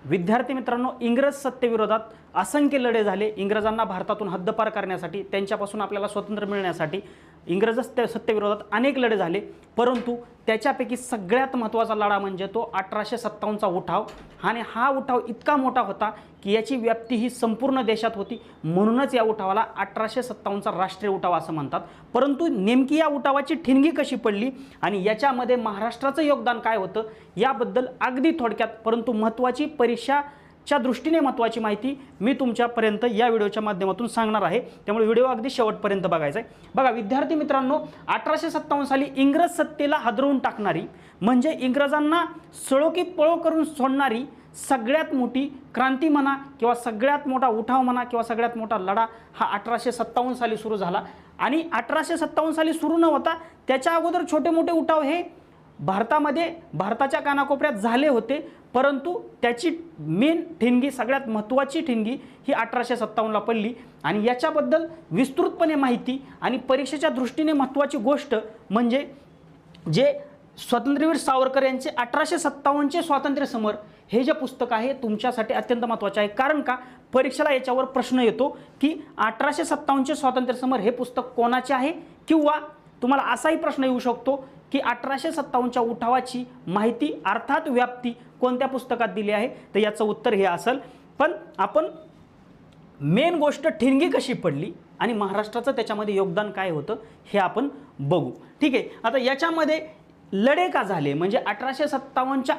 विद्यार्थी मित्रांनो, इंग्रज सत्तेविरोधात असंख्य लढे झाले। इंग्रजांना भारतातून हद्दपार करण्यासाठी, त्यांच्यापासून आपल्याला स्वातंत्र्य मिळण्यासाठी इंग्रज सत्तेविरोधात अनेक लढे झाले। परंतु त्याच्यापैकी सगळ्यात महत्त्वाचा लढा म्हणजे तो 1857चा उठाव। आणि हा उठाव इतका मोठा होता की याची व्याप्ती ही संपूर्ण देशात होती, म्हणूनच या उठावाला 1857चा राष्ट्रीय उठाव असं म्हणतात। परंतु नेमकी या उठावाची ठिणगी कशी पडली आणि याच्यामध्ये महाराष्ट्राचं योगदान काय होतं याबद्दल अगदी थोडक्यात परंतु महत्त्वाची, परीक्षाच्या दृष्टीने महत्त्वाची माहिती मी तुमच्यापर्यंत या व्हिडिओच्या माध्यमातून सांगणार आहे। त्यामुळे व्हिडिओ अगदी शेवटपर्यंत बघायचा आहे। बघा विद्यार्थी मित्रांनो, 1857 साली इंग्रज सत्तेला हादरवून टाकणारी म्हणजे इंग्रजांना सळो की पळो करून सोडणारी सगळ्यात मोठी क्रांती म्हणा किंवा सगळ्यात मोठा उठाव म्हणा किंवा सगळ्यात मोठा लढा हा 1857 साली सुरू झाला। आणि 1857 साली सुरू न होता त्याच्या अगोदर छोटे मोठे उठाव हे भारताच्या कानाकोपऱ्यात झाले होते, परंतु त्याची मेन ठिणगी, सगळ्यात महत्त्वाची ठिणगी ही 1857ला पडली। आणि याच्याबद्दल विस्तृतपणे माहिती आणि परीक्षेच्या दृष्टीने महत्त्वाची गोष्ट म्हणजे जे स्वातंत्र्यवीर सावरकर यांचे 1857चे स्वातंत्र्य समर हे जे पुस्तक आहे तुमच्यासाठी अत्यंत महत्त्वाचे आहे। कारण का, परीक्षेला याच्यावर प्रश्न येतो की 1857चे स्वातंत्र्य समर हे पुस्तक कोणाचे आहे, किंवा तुम्हाला असाही प्रश्न येऊ शकतो की 1857च्या उठावाची माहिती अर्थात व्याप्ती कोणत्या पुस्तकात दिली आहे। तर याचं उत्तर हे असेल। पण आपण मेन गोष्ट ठिणगी कशी पडली आणि महाराष्ट्राचं त्याच्यामध्ये योगदान काय होतं हे आपण बघू। ठीक आहे, आता याच्यामध्ये लढे का झाले म्हणजे 1857च्या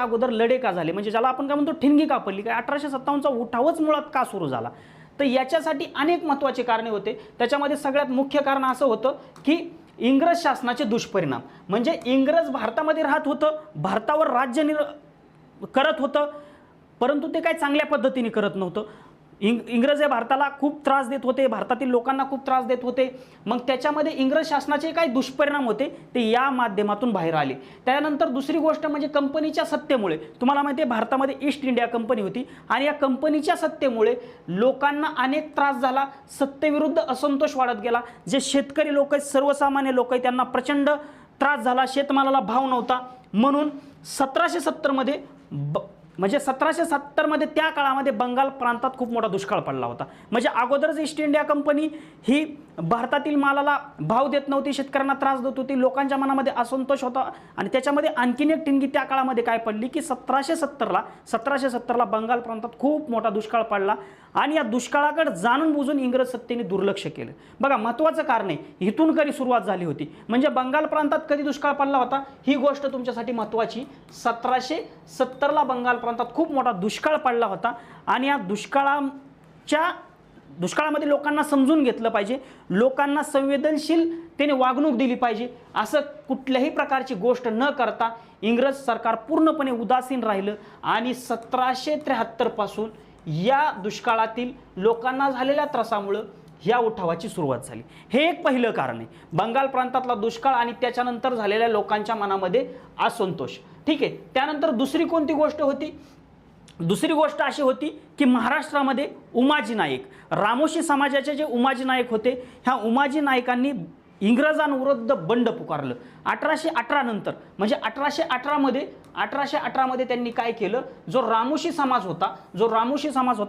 अगोदर लढे का झाले म्हणजे ज्याला आपण काय म्हणतो ठिणगी का पडली, काय 1857चा उठावच मुळात का सुरू झाला, तर याच्यासाठी अनेक महत्त्वाचे कारणे होते। त्याच्यामध्ये सगळ्यात मुख्य कारण असं होतं की इंग्रज शासनाचे दुष्परिणाम म्हणजे इंग्रज भारतामध्ये राहत होतं, भारतावर राज्य करत होतं, परंतु ते काय चांगल्या पद्धतीने करत नव्हतं। इंग्रज हे भारताला खूप त्रास देत होते, भारतातील लोकांना खूप त्रास देत होते। मग त्याच्यामध्ये इंग्रज शासनाचे काही दुष्परिणाम होते ते या माध्यमातून बाहेर आले। त्यानंतर दुसरी गोष्ट म्हणजे कंपनीच्या सत्तेमुळे, तुम्हाला माहिती आहे भारतामध्ये ईस्ट इंडिया कंपनी होती आणि या कंपनीच्या सत्तेमुळे लोकांना अनेक त्रास झाला, सत्तेविरुद्ध असंतोष वाढत गेला। जे शेतकरी लोक आहेत, सर्वसामान्य लोक आहेत, त्यांना प्रचंड त्रास झाला, शेतमालाला भाव नव्हता। म्हणून 1770मध्ये म्हणजे 1770मध्ये त्या काळामध्ये बंगाल प्रांतात खूप मोठा दुष्काळ पडला होता। म्हणजे अगोदरच ईस्ट इंडिया कंपनी ही भारतातील मालाला भाव देत नव्हती, शेतकऱ्यांना त्रास देत होती, लोकांच्या मनामध्ये असंतोष होता। आणि त्याच्यामध्ये आणखीन एक ठिणगी त्या काळामध्ये काय पडली की 1770ला बंगाल प्रांतात खूप मोठा दुष्काळ पडला आणि या दुष्काळाकडे जाणून बुजून इंग्रज सत्तेने दुर्लक्ष केलं। बघा महत्त्वाचं कारण आहे, इथून कधी सुरुवात झाली होती म्हणजे बंगाल प्रांतात कधी दुष्काळ पडला होता ही गोष्ट तुमच्यासाठी महत्त्वाची। 1770ला बंगाल प्रांतात खूप मोठा दुष्काळ पडला होता आणि या दुष्काळामध्ये लोकांना समजून घेतलं पाहिजे, लोकांना संवेदनशीलतेने वागणूक दिली पाहिजे। असं कुठल्याही प्रकारची गोष्ट न करता इंग्रज सरकार पूर्णपणे उदासीन राहिलं आणि 1773 पासून या दुष्काळातील लोकांना झालेल्या त्रासामुळे या उठावाची सुरुवात झाली। हे एक पहिलं कारण आहे, बंगाल प्रांतातला दुष्काळ आणि त्याच्यानंतर झालेल्या लोकांच्या मनामध्ये असंतोष। ठीक आहे, त्यानंतर दुसरी कोणती गोष्ट होती, दुसरी गोष्ट अशी होती की महाराष्ट्रामध्ये उमाजी नाईक, रामोशी समाजाचे जे उमाजी नाईक होते, ह्या उमाजी नाईकांनी इंग्रजांविरुद्ध बंड पुकारलं 1818 नंतर। म्हणजे 1818मध्ये त्यांनी काय केलं, जो रामोशी समाज होता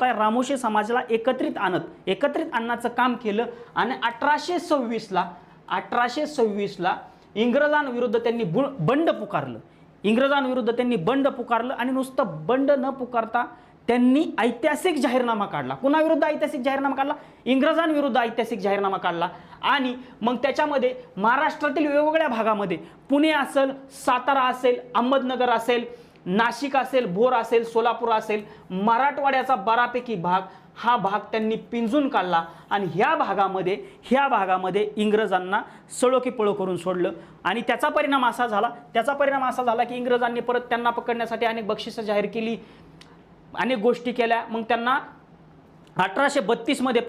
या रामोशी समाजाला एकत्रित आणण्याचं काम केलं आणि 1826ला इंग्रजांविरुद्ध त्यांनी बंड पुकारलं आणि नुसतं बंड न पुकारता त्यांनी ऐतिहासिक जाहीरनामा काढला। कुणाविरुद्ध ऐतिहासिक जाहीरनामा काढला, इंग्रजांविरुद्ध ऐतिहासिक जाहीरनामा काढला। आणि मग त्याच्यामध्ये महाराष्ट्रातील वेगवेगळ्या भागामध्ये पुणे असेल, सातारा असेल, अहमदनगर असेल, नाशिक असेल, भोर असेल, सोलापूर असेल, मराठवाड्याचा बऱ्यापैकी भाग हा भाग त्यांनी पिंजून काढला आणि ह्या भागामध्ये इंग्रजांना सळो की पळो करून सोडलं। आणि त्याचा परिणाम असा झाला की इंग्रजांनी परत त्यांना पकडण्यासाठी अनेक बक्षिसं जाहीर केली, अनेक गोष्टी केल्या। मग त्यांना 1832मध्ये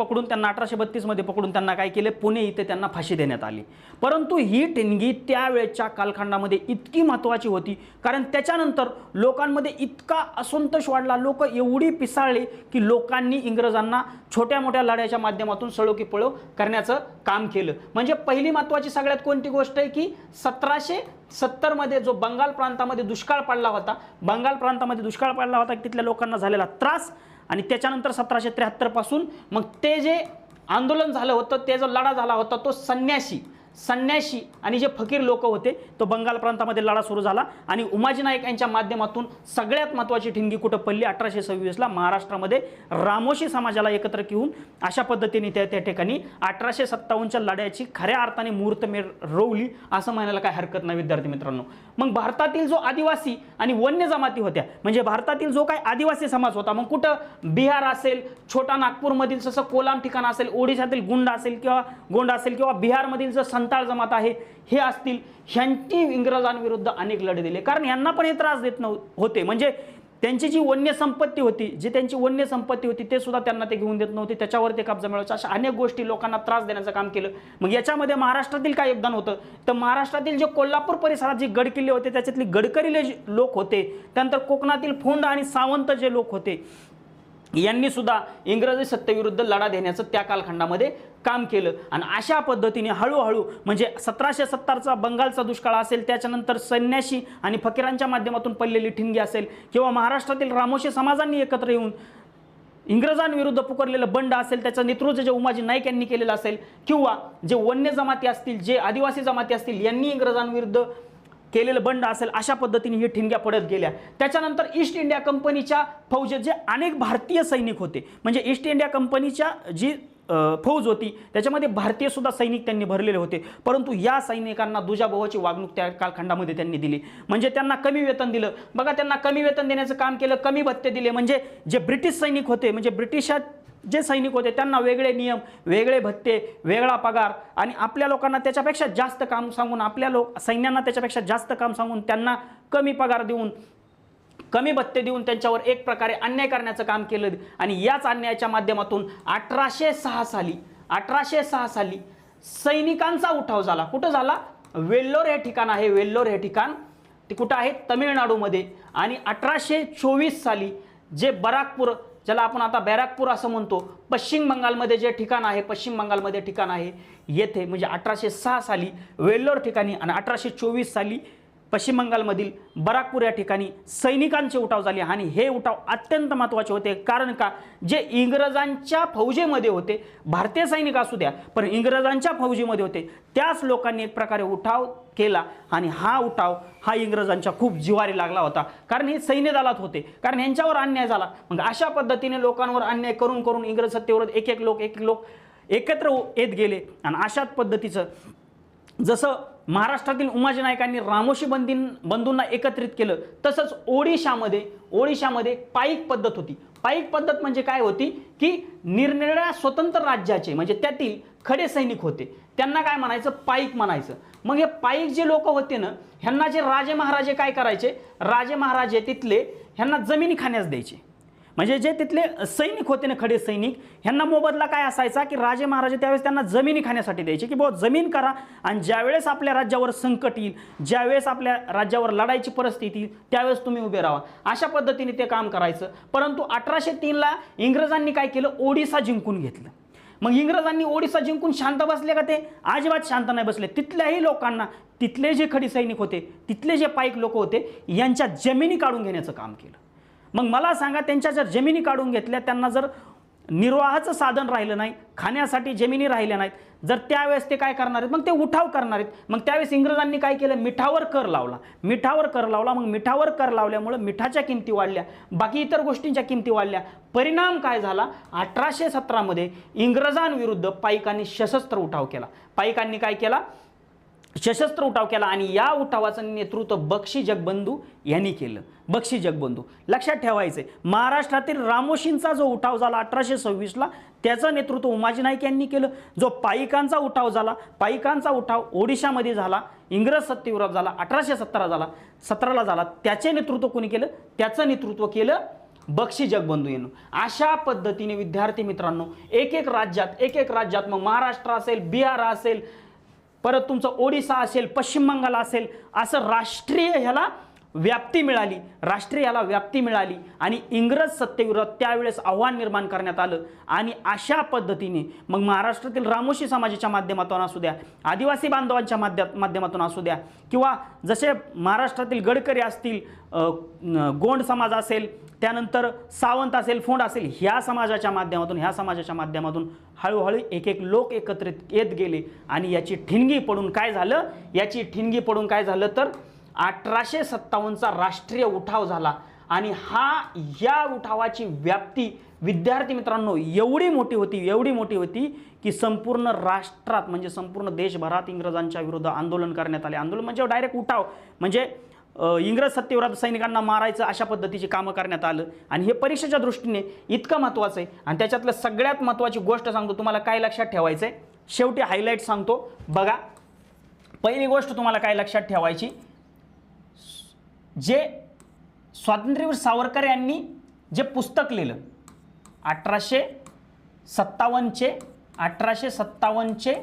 पकडून त्यांना काय केले, पुणे इथे त्यांना फाशी देण्यात आली। परंतु ही ठिणगी त्यावेळच्या कालखंडामध्ये इतकी महत्त्वाची होती कारण त्याच्यानंतर लोकांमध्ये इतका असंतोष वाढला, लोक एवढी पिसाळले की लोकांनी इंग्रजांना छोट्या मोठ्या लढ्याच्या माध्यमातून सळो की पळो करण्याचं काम केलं। म्हणजे पहिली महत्त्वाची सगळ्यात कोणती गोष्ट आहे की 70मध्ये जो बंगाल प्रांतामध्ये दुष्काळ पडला होता, तिथल्या लोकांना झालेला त्रास, आणि त्याच्यानंतर 1773 पासून मग ते जे आंदोलन झालं होतं, ते जो लढा झाला होता, तो संन्याशी आणि जे फकीर लोक होते, तो बंगाल प्रांतामध्ये लढा सुरू झाला. आणि उमाजी नाईक यांच्या माध्यमातून सगळ्यात महत्त्वाची ठिणगी कुठं पडली? 1826ला महाराष्ट्रामध्ये रामोशी समाजाला एकत्र घेऊन अशा पद्धतीने त्या ठिकाणी 1857च्या लढ्याची खऱ्या अर्थाने मुहूर्तमेढ रोवली असं म्हणायला काय हरकत नाही विद्यार्थी मित्रांनो. मग भारतातील जो आदिवासी आणि वन्य जमाती होत्या, म्हणजे भारतातील जो काय आदिवासी समाज होता, मग कुठं बिहार असेल, छोटा नागपूरमधील जसं कोलाम ठिकाण असेल, ओडिशातील गोंड असेल किंवा बिहारमधील जो संताळ जमात आहे हे असतील, ह्यांची इंग्रजांविरुद्ध अनेक लढे दिले. कारण यांना पण हे त्रास देत होते, म्हणजे त्यांची जी वन्य संपत्ती होती ते सुद्धा त्यांना ते घेऊन देत नव्हते, त्याच्यावर ते कब्जा मिळवायचा. अशा अनेक गोष्टी लोकांना त्रास देण्याचं काम केलं. मग याच्यामध्ये महाराष्ट्रातील काय योगदान होतं? तर महाराष्ट्रातील जे कोल्हापूर परिसरात जे गडकिल्ले होते त्याच्यातले गडकरीले लोक होते, त्यानंतर कोकणातील फोंड आणि सावंत जे लोक होते, यांनी सुद्धा इंग्रजी सत्तेविरुद्ध लढा देण्याचं त्या कालखंडामध्ये काम केलं. आणि अशा पद्धतीने हळूहळू म्हणजे 1770चा बंगालचा दुष्काळ असेल, त्याच्यानंतर संन्याशी आणि फकीरांच्या माध्यमातून पडलेली ठिणगी असेल, किंवा महाराष्ट्रातील रामोशी समाजांनी एकत्र येऊन इंग्रजांविरुद्ध पुकारलेलं बंड असेल, त्याचं नेतृत्व जे उमाजी नाईक यांनी केलेलं असेल, किंवा जे वन्य जमाती असतील, जे आदिवासी जमाती असतील, यांनी इंग्रजांविरुद्ध केलेलं बंड असेल, अशा पद्धतीने ही ठिणग्या पडत गेल्या. त्याच्यानंतर ईस्ट इंडिया कंपनीच्या फौजेत जे अनेक भारतीय सैनिक होते, म्हणजे ईस्ट इंडिया कंपनीच्या जी फौज होती त्याच्यामध्ये भारतीय सुद्धा सैनिक त्यांनी भरलेले होते, परंतु या सैनिकांना दुजाभावाची वागणूक त्या कालखंडामध्ये त्यांनी दिली. म्हणजे त्यांना कमी वेतन दिलं. बघा, त्यांना कमी वेतन देण्याचं काम केलं, कमी भत्ते दिले. म्हणजे जे ब्रिटिश सैनिक होते, म्हणजे ब्रिटिशात जे सैनिक होते त्यांना वेगळे नियम, वेगळे भत्ते, वेगळा पगार, आणि आपल्या लोकांना त्याच्यापेक्षा जास्त काम सांगून, सैन्यांना त्याच्यापेक्षा जास्त काम सांगून त्यांना कमी पगार देऊन, कमी भत्ते देऊन त्यांच्यावर एक प्रकारे अन्याय करण्याचं काम केलं. आणि याच अन्यायाच्या माध्यमातून 1806 साली सैनिकांचा उठाव झाला. कुठं झाला? वेल्लोर हे ठिकाण आहे. वेल्लोर हे ठिकाण ते कुठं आहे? तमिळनाडूमध्ये. आणि 1824 साली जे बराकपूर, ज्याला आपण आता बॅराकपूर असं म्हणतो, पश्चिम बंगालमध्ये जे ठिकाण आहे, येथे म्हणजे 1806 साली वेल्लोर ठिकाणी आणि 1824 साली पश्चिम बंगालमधील बराकपूर या ठिकाणी सैनिकांचे उठाव झाले. आणि हे उठाव अत्यंत महत्त्वाचे होते. कारण का? जे इंग्रजांच्या फौजेमध्ये होते, भारतीय सैनिक असू द्या, पण इंग्रजांच्या फौजेमध्ये होते, त्याच लोकांनी एक प्रकारे उठाव केला. आणि हा उठाव इंग्रजांच्या खूप जिव्हारी लागला होता, कारण हे सैन्य दलात होते, कारण यांच्यावर अन्याय झाला. मग अशा पद्धतीने लोकांवर अन्याय करून करून इंग्रज सत्तेवर एक एक लोक एकत्र येत गेले. आणि अशाच पद्धतीचं जसं महाराष्ट्रातील उमाजी नाईकांनी रामोशी बंधूंना एकत्रित केलं, तसंच ओडिशामध्ये पाईक पद्धत होती. पाईक पद्धत म्हणजे काय होती? की निरनिराळ्या स्वतंत्र राज्याचे, म्हणजे त्यातील खडे सैनिक होते, त्यांना काय म्हणायचं? पाईक म्हणायचं. मग हे पाईक जे लोक होते ना, ह्यांना जे राजे महाराजे काय करायचे? राजे महाराजे तिथले ह्यांना जमिनी खाण्यास द्यायचे. म्हणजे जे तिथले सैनिक होते ना, खडे सैनिक, ह्यांना मोबदला काय असायचा? की राजे महाराजे त्यावेळेस त्यांना जमिनी खाण्यासाठी द्यायचे, की बाबा जमीन करा, आणि ज्यावेळेस आपल्या राज्यावर संकट येईल, ज्यावेळेस आपल्या राज्यावर लढायची परिस्थिती येईल, त्यावेळेस तुम्ही उभे राहा. अशा पद्धतीने ते काम करायचं. परंतु 1803ला इंग्रजांनी काय केलं? ओडिसा जिंकून घेतलं. मग इंग्रजांनी ओडिसा जिंकून शांत बसले का? ते अजिबात शांत नाही बसले. तिथल्याही लोकांना, तिथले जे खडी सैनिक होते, तिथले जे पाईक लोक होते, यांच्या जमिनी काढून घेण्याचं काम केलं. मग मला सांगा, त्यांच्या जर जमिनी काढून घेतल्या, त्यांना जर निर्वाहाचं साधन राहिलं नाही, खाण्यासाठी जमिनी राहिल्या नाहीत, जर त्यावेळेस ते काय करणार आहेत? मग ते उठाव करणार आहेत. मग त्यावेळेस इंग्रजांनी काय केलं? मिठावर कर लावला. मग मिठावर कर लावल्यामुळे मिठाच्या किमती वाढल्या, बाकी इतर गोष्टींच्या किमती वाढल्या. परिणाम काय झाला? 1817मध्ये इंग्रजांविरुद्ध पाईकांनी सशस्त्र उठाव केला. पाईकांनी काय केला? सशस्त्र उठाव केला. आणि या उठावाचं नेतृत्व बक्षी जगबंधू यांनी केलं. बक्षी जगबंधू लक्षात ठेवायचे. महाराष्ट्रातील रामोशींचा जो उठाव झाला 1826ला, त्याचं नेतृत्व उमाजी नाईक यांनी केलं. जो पाईकांचा उठाव झाला, पाईकांचा उठाव ओडिशामध्ये झाला, इंग्रज सत्तेविरोधात झाला, 1817ला झाला, त्याचे नेतृत्व कोणी केलं? त्याचं नेतृत्व केलं बक्षी जगबंधू यांनी. अशा पद्धतीने विद्यार्थी मित्रांनो, एक एक राज्यात मग महाराष्ट्र असेल, बिहार असेल, परत तुमचं ओडिसा असेल, पश्चिम बंगाल असेल, असं राष्ट्रीय ह्याला व्याप्ती मिळाली, राष्ट्रीयाला व्याप्ती मिळाली आणि इंग्रज सत्तेविरोधात त्यावेळेस आव्हान निर्माण करण्यात आलं. आणि अशा पद्धतीने मग महाराष्ट्रातील रामोशी समाजाच्या माध्यमातून असू द्या, आदिवासी बांधवांच्या माध्यमातून असू द्या, किंवा जसे महाराष्ट्रातील गडकरी असतील, गोंड समाज असेल, त्यानंतर सावंत असेल, फोंड असेल, ह्या समाजाच्या माध्यमातून हळूहळू एक एक लोक एकत्रित येत गेले. आणि याची ठिणगी पडून काय झालं तर 1857चा राष्ट्रीय उठाव झाला. आणि या उठावाची व्याप्ती विद्यार्थी मित्रांनो एवढी मोठी होती की संपूर्ण राष्ट्रात म्हणजे संपूर्ण देशभरात इंग्रजांच्या विरुद्ध आंदोलन करण्यात आले. आंदोलन म्हणजे डायरेक्ट उठाव, म्हणजे इंग्रज सत्तेविरोधात सैनिकांना मारायचं अशा पद्धतीची कामं करण्यात आलं. आणि हे परीक्षेच्या दृष्टीने इतकं महत्त्वाचं आहे. आणि त्याच्यातलं सगळ्यात महत्त्वाची गोष्ट सांगतो तुम्हाला, काय लक्षात ठेवायचं आहे, शेवटी हायलाईट सांगतो बघा. पहिली गोष्ट तुम्हाला काय लक्षात ठेवायची, जे स्वातंत्र्यवीर सावरकर यांनी जे पुस्तक लिहिलं 1857चे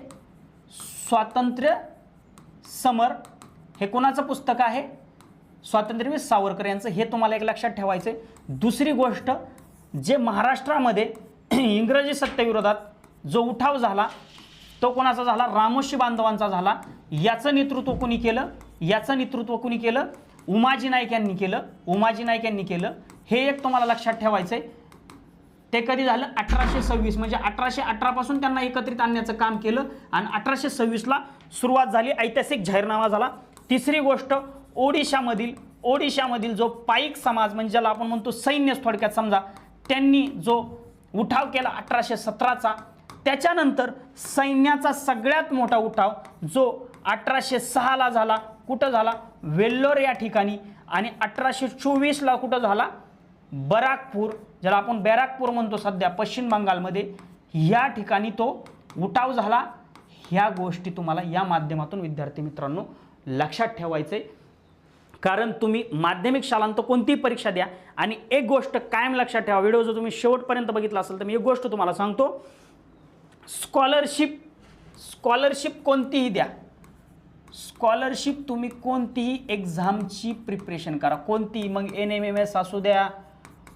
स्वातंत्र्य समर, हे कोणाचं पुस्तक आहे, स्वातंत्र्यवीर सावरकर यांचं, हे तुम्हाला एक लक्षात ठेवायचं आहे. दुसरी गोष्ट, जे महाराष्ट्रामध्ये इंग्रजी सत्तेविरोधात जो उठाव झाला तो कोणाचा झाला, रामोशी बांधवांचा झाला. याचं नेतृत्व कोणी केलं, उमाजी नाईक यांनी केलं. हे एक तुम्हाला लक्षात ठेवायचं आहे. ते कधी झालं, 1826, म्हणजे 1818 पासून त्यांना एकत्रित आणण्याचं काम केलं आणि 1826ला सुरुवात झाली, ऐतिहासिक जाहीरनामा झाला. तिसरी गोष्ट, ओडिशामधील जो पाईक समाज, म्हणजे ज्याला आपण म्हणतो सैन्य थोडक्यात समजा, त्यांनी जो उठाव केला 1817चा. त्याच्यानंतर सैन्याचा सगळ्यात मोठा उठाव जो 1806ला झाला, कुठं झाला, वेल्लोर या ठिकाणी. आणि 1824ला कुठं झाला, बराकपूर, ज्याला आपण बॅराकपूर म्हणतो सध्या पश्चिम बंगालमध्ये, या ठिकाणी तो उठाव झाला. ह्या गोष्टी तुम्हाला या माध्यमातून विद्यार्थी मित्रांनो लक्षात ठेवायचे. कारण तुम्ही माध्यमिक शालांत कोणतीही परीक्षा द्या आणि एक गोष्ट कायम लक्षात ठेवा, व्हिडिओ जर तुम्ही शेवटपर्यंत बघितला असेल तर मी एक गोष्ट तुम्हाला सांगतो, स्कॉलरशिप कोणतीही द्या, तुम्ही कोणतीही एक्झामची प्रिपरेशन करा, कोणतीही, मग NMMS असू द्या,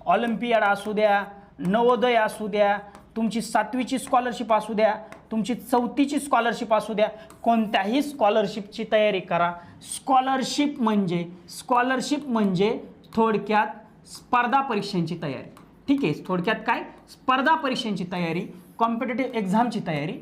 ऑलिम्पियाड असू द्या, नवोदय असू द्या, तुमची 7वीची स्कॉलरशिप असू द्या, तुमची 4थीची स्कॉलरशिप असू द्या, कोणत्याही स्कॉलरशिपची तयारी करा. स्कॉलरशिप म्हणजे थोडक्यात स्पर्धा परीक्षांची तयारी. ठीक आहे, थोडक्यात काय, स्पर्धा परीक्षांची तयारी, कॉम्पिटेटिव्ह एक्झामची तयारी.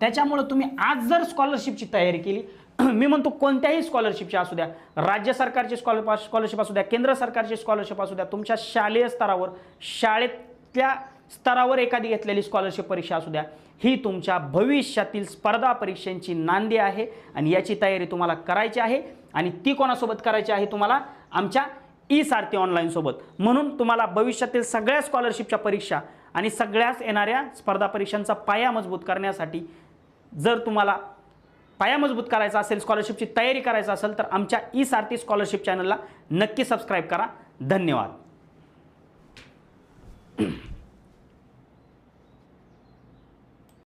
त्याच्यामुळे तुम्ही आज जर स्कॉलरशिपची तयारी केली, मी म्हणतो कोणत्याही स्कॉलरशिपची असू द्या, राज्य सरकारची स्कॉलरशिप असू द्या, केंद्र सरकारची स्कॉलरशिप असू द्या, तुमच्या शालेय स्तरावर, शाळेतल्या स्तरावर एखादी घेतलेली स्कॉलरशिप परीक्षा असू द्या, ही तुमच्या भविष्यातील स्पर्धा परीक्षांची नांदी आहे. आणि याची तयारी तुम्हाला करायची आहे. आणि ती कोणासोबत करायची आहे, तुम्हाला आमच्या ई-सारथी ऑनलाईन सोबत. म्हणून तुम्हाला भविष्यातील सगळ्या स्कॉलरशिपच्या परीक्षा आणि सगळ्याच येणाऱ्या स्पर्धा परीक्षांचा पाया मजबूत करण्यासाठी, जर तुम्हाला पाया मजबूत करायचा असेल, स्कॉलरशिपची तयारी करायची असेल, तर आमच्या ई-सारथी स्कॉलरशिप चॅनलला नक्की सबस्क्राईब करा. धन्यवाद.